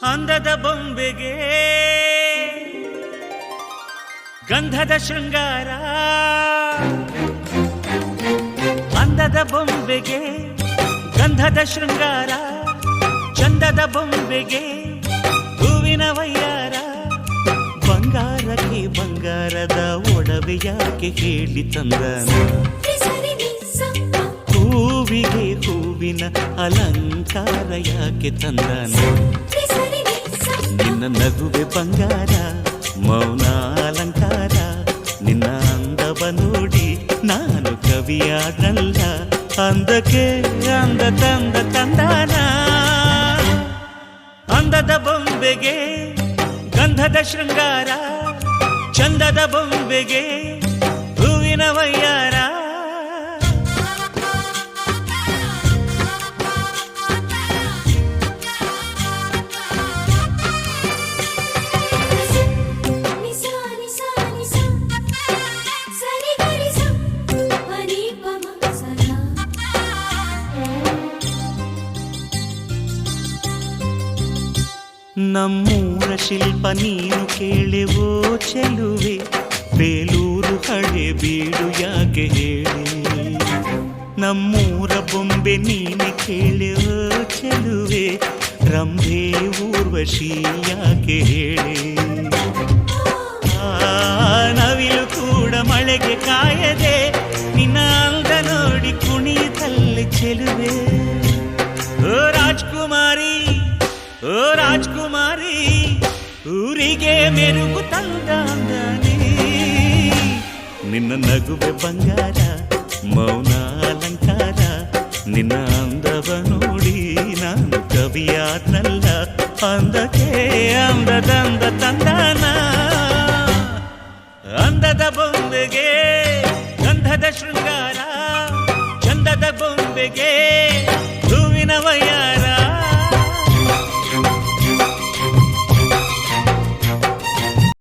ಅಂದದ ಬೊಂಬೆಗೆ ಗಂಧದ ಶೃಂಗಾರ, ಅಂದದ ಬೊಂಬೆಗೆ ಗಂಧದ ಶೃಂಗಾರ, ಚಂದದ ಬೊಂಬೆಗೆ ಹೂವಿನ ವಯ್ಯಾರ. ಬಂಗಾರಕ್ಕೆ ಬಂಗಾರದ ಒಡವೆ ಯಾಕೆ ಹೇಳಿ ತಂದನ, ಹೂವಿಗೆ ಹೂವಿನ ಅಲಂಕಾರ ಯಾಕೆ ತಂದನ. ನಿನ್ನ ನಗುವೆ ಬಂಗಾರ, ಮೌನ ಅಲಂಕಾರ, ನಿನ್ನ ಅಂದವ ನೋಡಿ ನಾನು ಕವಿಯಾದಲ್ಲ. ಅಂದಕ್ಕೆ ಅಂದ ತಂದ ತಂದಾನ, ಅಂದದ ಬೊಂಬೆಗೆ ಗಂಧದ ಶೃಂಗಾರ, ಚಂದದ ಬೊಂಬೆಗೆ ಹೂವಿನ ವಯ್ಯಾರ. ನಮ್ಮೂರ ಶಿಲ್ಪ ನೀನು ಕೇಳೆವೋ ಚೆಲುವೆ, ಬೇಲೂರು ಹಳೆ ಬೀಡು ಯಾಕೆ ಹೇಳಿ. ನಮ್ಮೂರ ಬೊಂಬೆ ನೀನು ಕೇಳೆವೋ ಚೆಲುವೆ, ರಂಭೆ ಊರ್ವಶಿ ಯಾಕೆ ಹೇಳಿ. ನವಿಲು ಕೂಡ ಮಳೆಗೆ ಕಾಯದೆ ನಿನ್ನ ಅಂದ ನೋಡಿ ಕುಣಿತಲ್ಲಿ ಚೆಲುವೆ. ಓ ರಾಜ್ಕುಮಾರಿ, ಓ ರಾಜ್ಕುಮಾರಿ, ಊರಿಗೆ ಮೆರುಗು ತಂದಾನೆ. ನಿನ್ನ ನಗುವೆ ಬಂಗಾರ, ಮೌನ ಅಲಂಕಾರ, ನಿನ್ನ ಅಂದವ ನೋಡಿ ನಾನು ಕವಿಯಾದಲ್ಲ. ಅಂದಕ್ಕೆ ಅಂದದಂದ ತಂದಾನ, ಅಂದದ ಬೊಂಬೆಗೆ ಗಂಧದ ಶೃಂಗಾರ, ಚಂದದ ಬೊಂಬೆಗೆ